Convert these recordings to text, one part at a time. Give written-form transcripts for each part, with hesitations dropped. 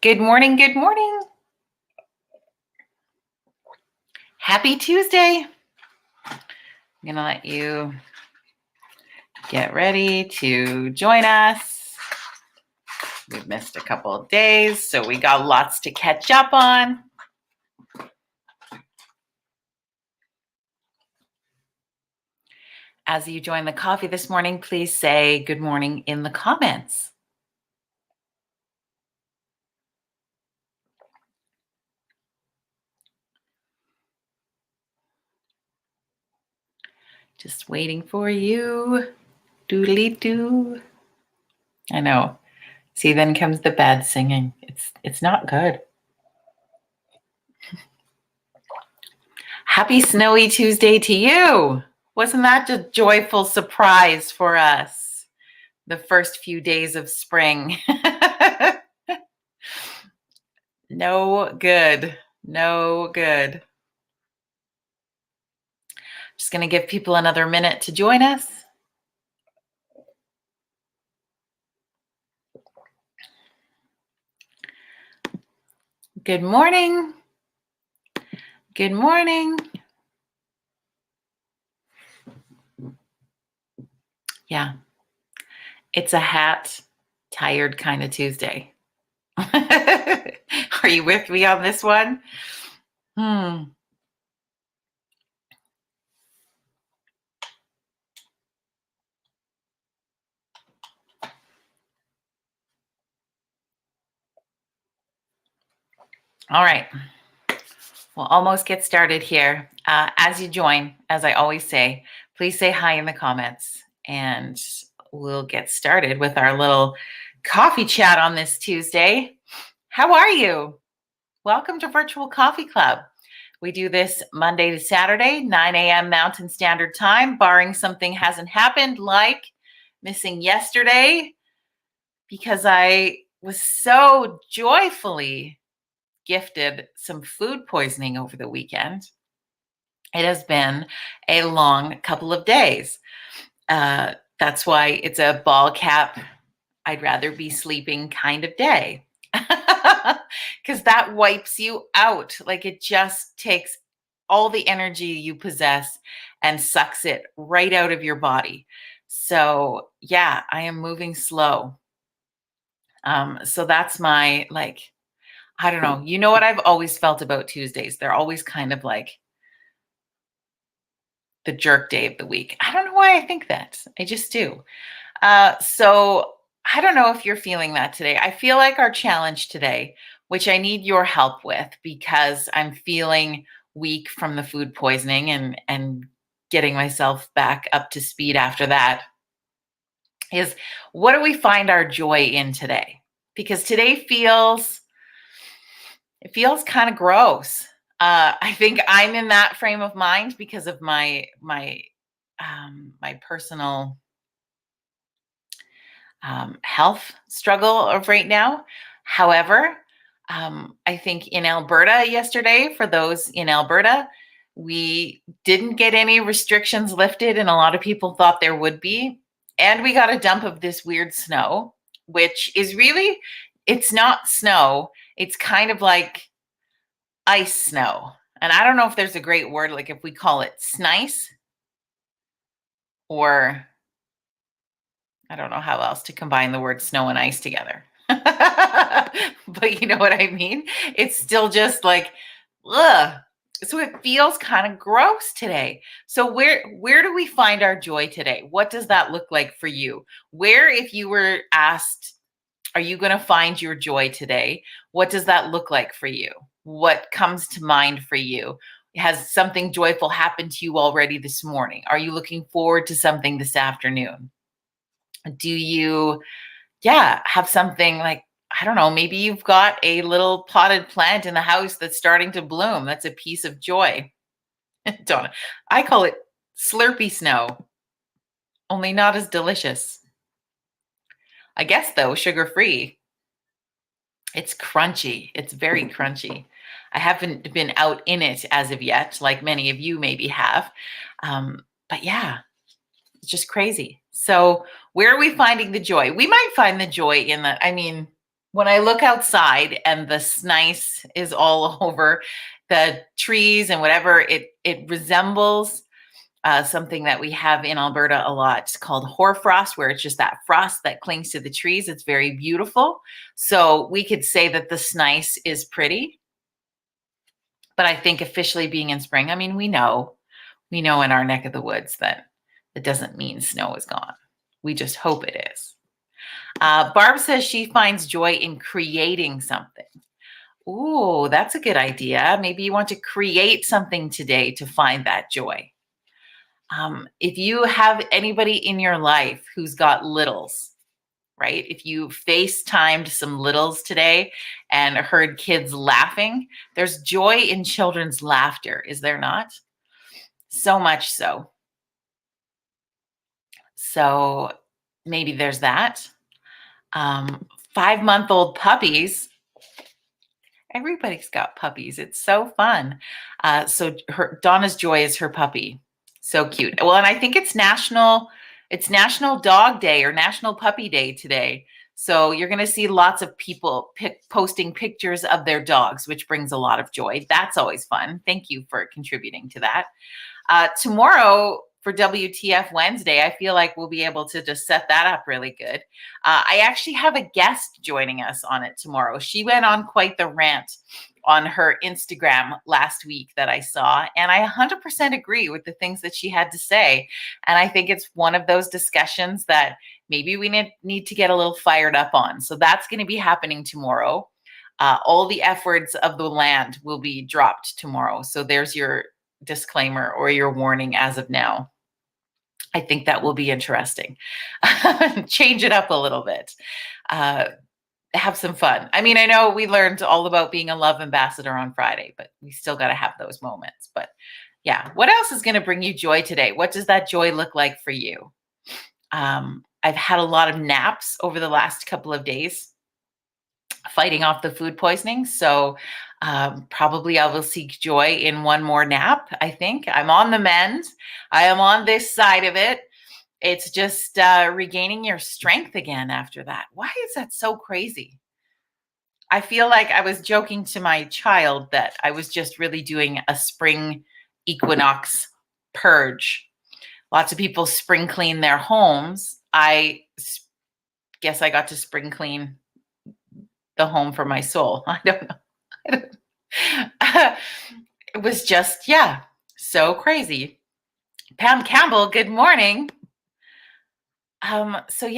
Good morning. Good morning. Happy Tuesday. I'm going to let you get ready to join us. We've missed a couple of days, so we got lots to catch up on. As you join the coffee this morning, please say good morning in the comments. Just waiting for you. Doodly doo. I know. See, then comes the bad singing. It's not good. Happy snowy Tuesday to you. Wasn't that a joyful surprise for us? The first few days of spring. No good. No good. Just going to give people another minute to join us. Good morning. Good morning. Yeah. It's a hat, tired kind of Tuesday. Are you with me on this one? All right. We'll almost get started here. As you join, as I always say, please say hi in the comments and we'll get started with our little coffee chat on this Tuesday. How are you? Welcome to Virtual Coffee Club. We do this Monday to Saturday, 9 a.m. Mountain Standard Time, barring something hasn't happened, like missing yesterday, because I was so joyfully gifted some food poisoning over the weekend. It has been a long couple of days. That's why it's a ball cap, I'd rather be sleeping kind of day. Because that wipes you out. Like, it just takes all the energy you possess and sucks it right out of your body. So yeah, I am moving slow. So that's my, like, I don't know. You know what I've always felt about Tuesdays? They're always kind of like the jerk day of the week. I don't know why I think that. I just do. So I don't know if you're feeling that today. I feel like our challenge today, which I need your help with because I'm feeling weak from the food poisoning and getting myself back up to speed after that, is what do we find our joy in today? Because today feels kind of gross. I think I'm in that frame of mind because of my personal health struggle of right now. However, I think in Alberta yesterday, for those in Alberta, we didn't get any restrictions lifted, and a lot of people thought there would be. And we got a dump of this weird snow, which is really, it's not snow. It's kind of like ice snow. And I don't know if there's a great word, like if we call it snice, or I don't know how else to combine the word snow and ice together. But you know what I mean? It's still just like, ugh. So it feels kind of gross today. So where do we find our joy today? What does that look like for you? Where, if you were asked, are you going to find your joy today? What does that look like for you? What comes to mind for you? Has something joyful happened to you already this morning? Are you looking forward to something this afternoon? Do you, have something like, I don't know, maybe you've got a little potted plant in the house that's starting to bloom. That's a piece of joy. Don't, I call it Slurpee snow, only not as delicious. I guess, though, sugar-free. It's crunchy. It's very crunchy. I haven't been out in it as of yet, like many of you maybe have. But yeah, it's just crazy. So where are we finding the joy? We might find the joy in that. I mean, when I look outside and the snice is all over the trees and whatever, it resembles something that we have in Alberta a lot. It's called hoarfrost, where it's just that frost that clings to the trees. It's very beautiful. So we could say that the snice is pretty, but I think officially being in spring, I mean, we know in our neck of the woods that it doesn't mean snow is gone. We just hope it is. Barb says she finds joy in creating something. Ooh, that's a good idea. Maybe you want to create something today to find that joy. If you have anybody in your life who's got littles, right? If you FaceTimed some littles today and heard kids laughing, there's joy in children's laughter, is there not? So much so. So maybe there's that. 5-month-old puppies. Everybody's got puppies. It's so fun. So Donna's Joy is her puppy. So cute. Well, and I think it's National Dog Day or National Puppy Day today. So you're going to see lots of people posting pictures of their dogs, which brings a lot of joy. That's always fun. Thank you for contributing to that. Tomorrow for WTF Wednesday, I feel like we'll be able to just set that up really good. I actually have a guest joining us on it tomorrow. She went on quite the rant on her Instagram last week that I saw, and I 100% agree with the things that she had to say. And I think it's one of those discussions that maybe we need to get a little fired up on. So that's going to be happening tomorrow. All the F words of the land will be dropped tomorrow. So there's your disclaimer or your warning as of now. I think that will be interesting. Change it up a little bit. Have some fun. I mean, I know we learned all about being a love ambassador on Friday, but we still got to have those moments. But yeah, what else is going to bring you joy today? What does that joy look like for you? I've had a lot of naps over the last couple of days, fighting off the food poisoning. So probably I will seek joy in one more nap. I think I'm on the mend. I am on this side of it. It's just regaining your strength again after that. Why is that so crazy? I feel like I was joking to my child that I was just really doing a spring equinox purge. Lots of people spring clean their homes. I guess I got to spring clean the home for my soul. I don't know. It was just, so crazy. Pam Campbell, good morning. So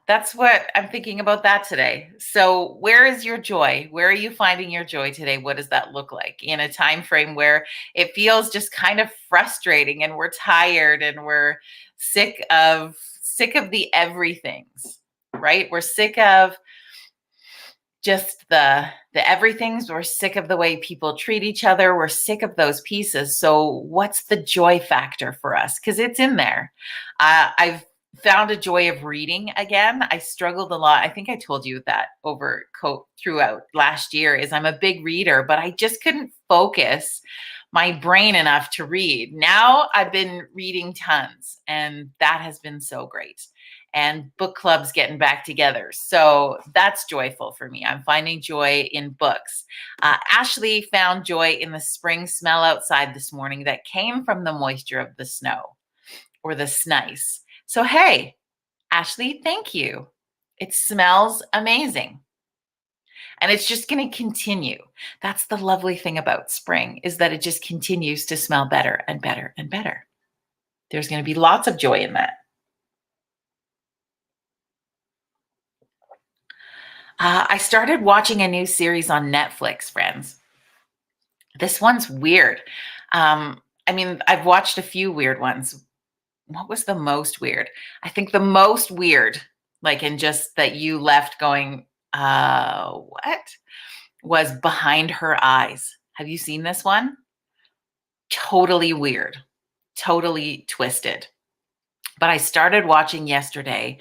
that's what I'm thinking about that today. So where is your joy? Where are you finding your joy today? What does that look like in a time frame where it feels just kind of frustrating and we're tired and we're sick of the everythings, right? We're sick of just the everythings. We're sick of the way people treat each other. We're sick of those pieces. So what's the joy factor for us? Because it's in there. I've found a joy of reading again. I struggled a lot. I think I told you that throughout last year is I'm a big reader, but I just couldn't focus my brain enough to read. Now I've been reading tons, and that has been so great. And book clubs getting back together. So that's joyful for me. I'm finding joy in books. Ashley found joy in the spring smell outside this morning that came from the moisture of the snow or the snice. So, hey, Ashley, thank you. It smells amazing. And it's just going to continue. That's the lovely thing about spring, is that it just continues to smell better and better and better. There's going to be lots of joy in that. I started watching a new series on Netflix, friends. This one's weird. I mean, I've watched a few weird ones. What was the most weird? I think the most weird, like in just that you left going, what? Was Behind Her Eyes. Have you seen this one? Totally weird, totally twisted. But I started watching yesterday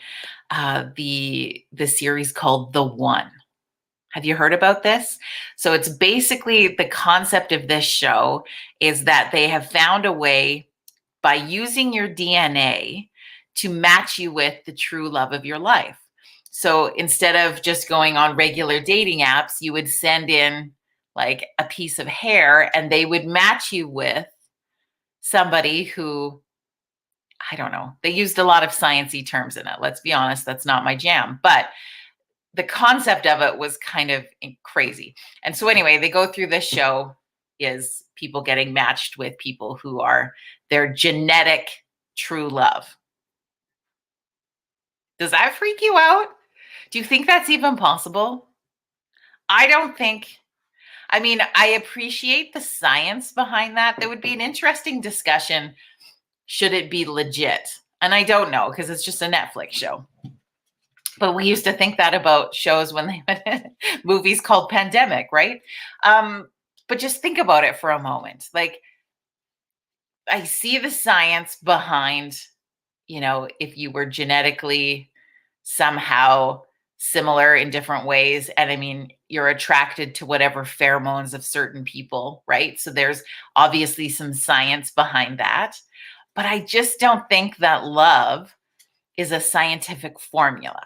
the series called The One. Have you heard about this? So it's basically the concept of this show is that they have found a way by using your DNA to match you with the true love of your life. So instead of just going on regular dating apps, you would send in like a piece of hair and they would match you with somebody who, I don't know, they used a lot of sciencey terms in it. Let's be honest, that's not my jam. But the concept of it was kind of crazy. And so anyway, they go through this show is people getting matched with people who are their genetic true love. Does that freak you out? Do you think that's even possible? I don't think. I mean, I appreciate the science behind that. There would be an interesting discussion. Should it be legit? And I don't know because it's just a Netflix show. But we used to think that about shows when they went movies called Pandemic, right? But just think about it for a moment. Like, I see the science behind, if you were genetically somehow similar in different ways. And I mean, you're attracted to whatever pheromones of certain people, right? So there's obviously some science behind that. But I just don't think that love is a scientific formula.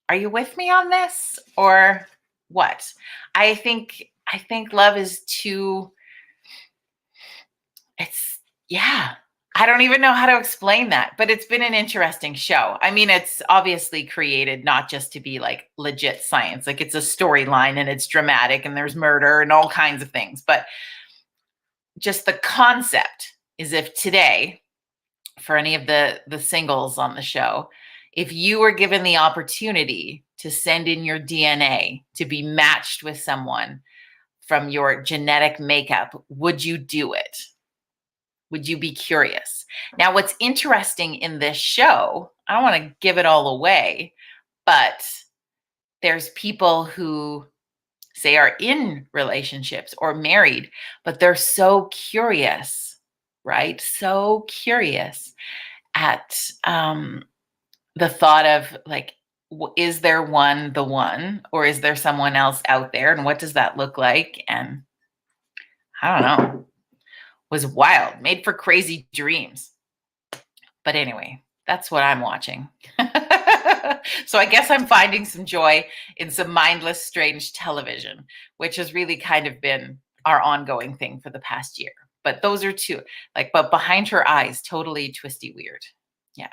Are you with me on this or what? I think love is too, yeah. I don't even know how to explain that, but it's been an interesting show. I mean, it's obviously created not just to be like legit science, like it's a storyline and it's dramatic and there's murder and all kinds of things. But just the concept is, if today, for any of the singles on the show, if you were given the opportunity to send in your DNA to be matched with someone from your genetic makeup, would you do it? Would you be curious? Now, what's interesting in this show, I don't want to give it all away, but there's people who say are in relationships or married, but they're so curious, right? So curious at the thought of like, is there the one, or is there someone else out there? And what does that look like? And I don't know. Was wild, made for crazy dreams. But anyway, that's what I'm watching. So I guess I'm finding some joy in some mindless, strange television, which has really kind of been our ongoing thing for the past year. But those are two, but Behind Her Eyes, totally twisty weird. Yeah.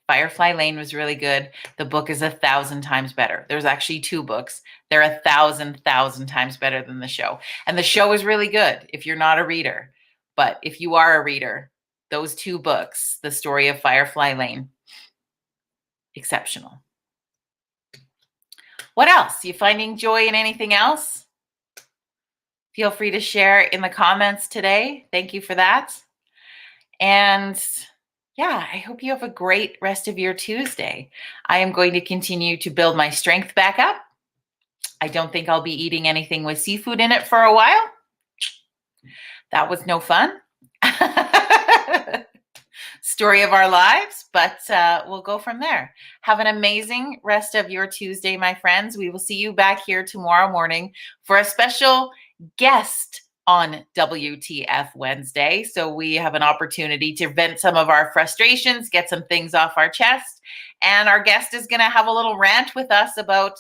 Firefly Lane was really good. The book is 1,000 times better. There's actually 2 books. They're 1,000 times better than the show. And the show is really good if you're not a reader. But if you are a reader, those 2 books, the story of Firefly Lane, exceptional. What else? You finding joy in anything else? Feel free to share in the comments today. Thank you for that. And yeah, I hope you have a great rest of your Tuesday. I am going to continue to build my strength back up. I don't think I'll be eating anything with seafood in it for a while. That was no fun. Story of our lives, but we'll go from there. Have an amazing rest of your Tuesday, my friends. We will see you back here tomorrow morning for a special guest on WTF Wednesday. So we have an opportunity to vent some of our frustrations, get some things off our chest. And our guest is going to have a little rant with us about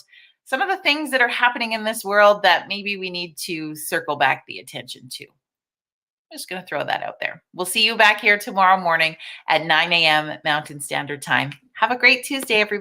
some of the things that are happening in this world that maybe we need to circle back the attention to. I'm just going to throw that out there. We'll see you back here tomorrow morning at 9 a.m. Mountain Standard Time. Have a great Tuesday, everybody.